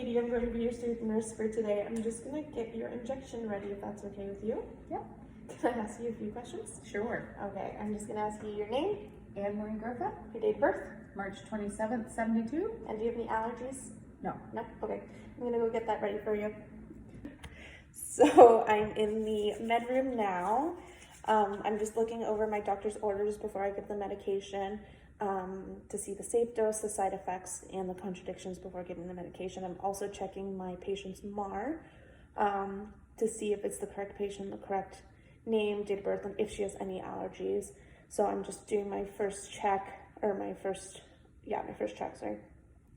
Katie. I'm going to be your student nurse for today. I'm just going to get your injection ready if that's okay with you. Yep. Can I ask you a few questions? Sure. Okay, I'm just going to ask you your name, Anne-Marie Griffith, your date of birth, March 27th, 72. and do you have any allergies? No. No? Okay. I'm going to go get that ready for you. So I'm in the med room now. I'm just looking over my doctor's orders before I give the medication to see the safe dose, the side effects, and the contradictions before giving the medication. I'm also checking my patient's MAR to see if it's the correct patient, the correct name, date of birth, and if she has any allergies. So I'm just doing my first check, or my first check, sorry,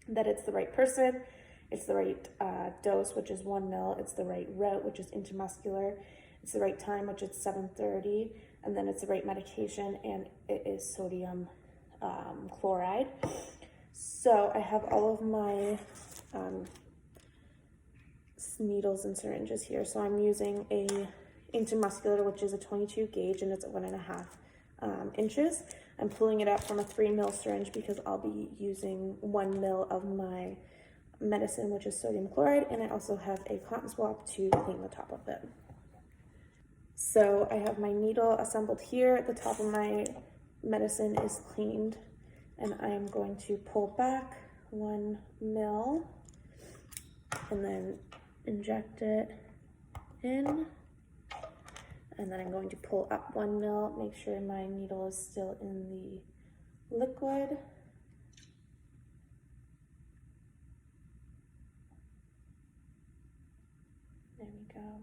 that it's the right person, it's the right dose, which is 1 ml, it's the right route, which is intramuscular, it's the right time, which is 7:30, and then it's the right medication, and it is sodium chloride. So I have all of my needles and syringes here. So I'm using a intramuscular, which is a 22 gauge, and it's at 1.5 inches. I'm pulling it up from a 3 ml syringe because I'll be using 1 ml of my medicine, which is sodium chloride, and I also have a cotton swab to clean the top of it. So I have my needle assembled here. The top of my medicine is cleaned, and I am going to pull back 1 ml and then inject it in, and then I'm going to pull up 1 ml, make sure my needle is still in the liquid. There we go.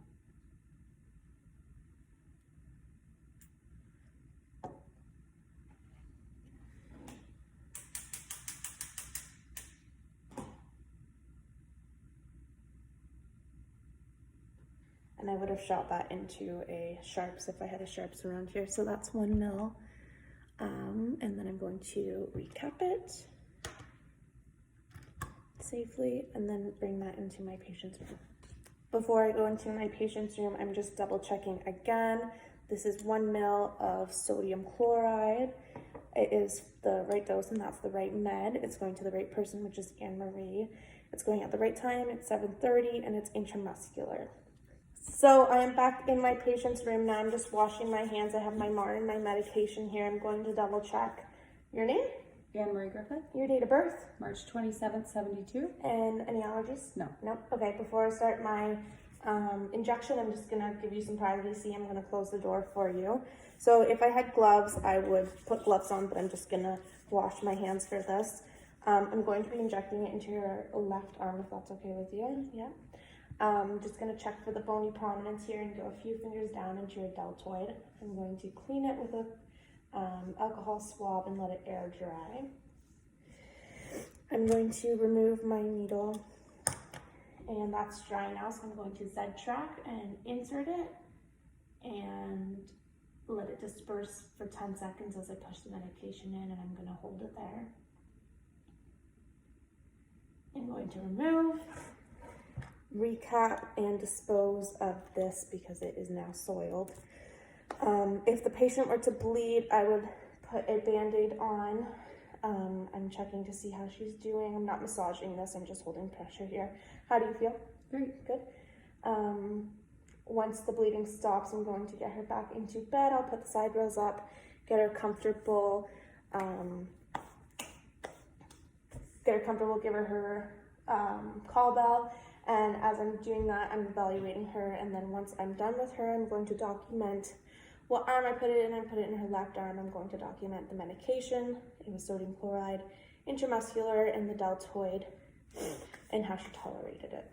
And I would have shot that into a Sharps if I had a Sharps around here. So that's 1 ml. And then I'm going to recap it safely and then bring that into my patient's room. Before I go into my patient's room, I'm just double checking again. This is 1 ml of sodium chloride. It is the right dose, and that's the right med. It's going to the right person, which is Anne-Marie. It's going at the right time. It's 7:30, and it's intramuscular. So I am back in my patient's room now. I'm just washing my hands. I have my MAR and my medication here. I'm going to double check your name, Anne-Marie Griffith, your date of birth, March 27th, 72. and any allergies? No. Nope. Okay, before I start my injection, I'm just gonna give you some privacy. I'm gonna close the door for you. So if I had gloves, I would put gloves on, but I'm just gonna wash my hands for this. I'm going to be injecting it into your left arm, if that's okay with you. Yeah. I'm just going to check for the bony prominence here and go a few fingers down into your deltoid. I'm going to clean it with a alcohol swab and let it air dry. I'm going to remove my needle, and that's dry now, so I'm going to Z-track and insert it and let it disperse for 10 seconds as I push the medication in, and I'm going to hold it there. I'm going to remove, recap, and dispose of this because it is now soiled. If the patient were to bleed, I would put a Band-Aid on. I'm checking to see how she's doing. I'm not massaging this, I'm just holding pressure here. How do you feel? Great. Good. Once the bleeding stops, I'm going to get her back into bed. I'll put the side rails up, get her comfortable, give her her call bell. And as I'm doing that, I'm evaluating her, and then once I'm done with her, I'm going to document what arm I put it in. I put it in her left arm. I'm going to document the medication. It was sodium chloride, intramuscular, and the deltoid, and how she tolerated it.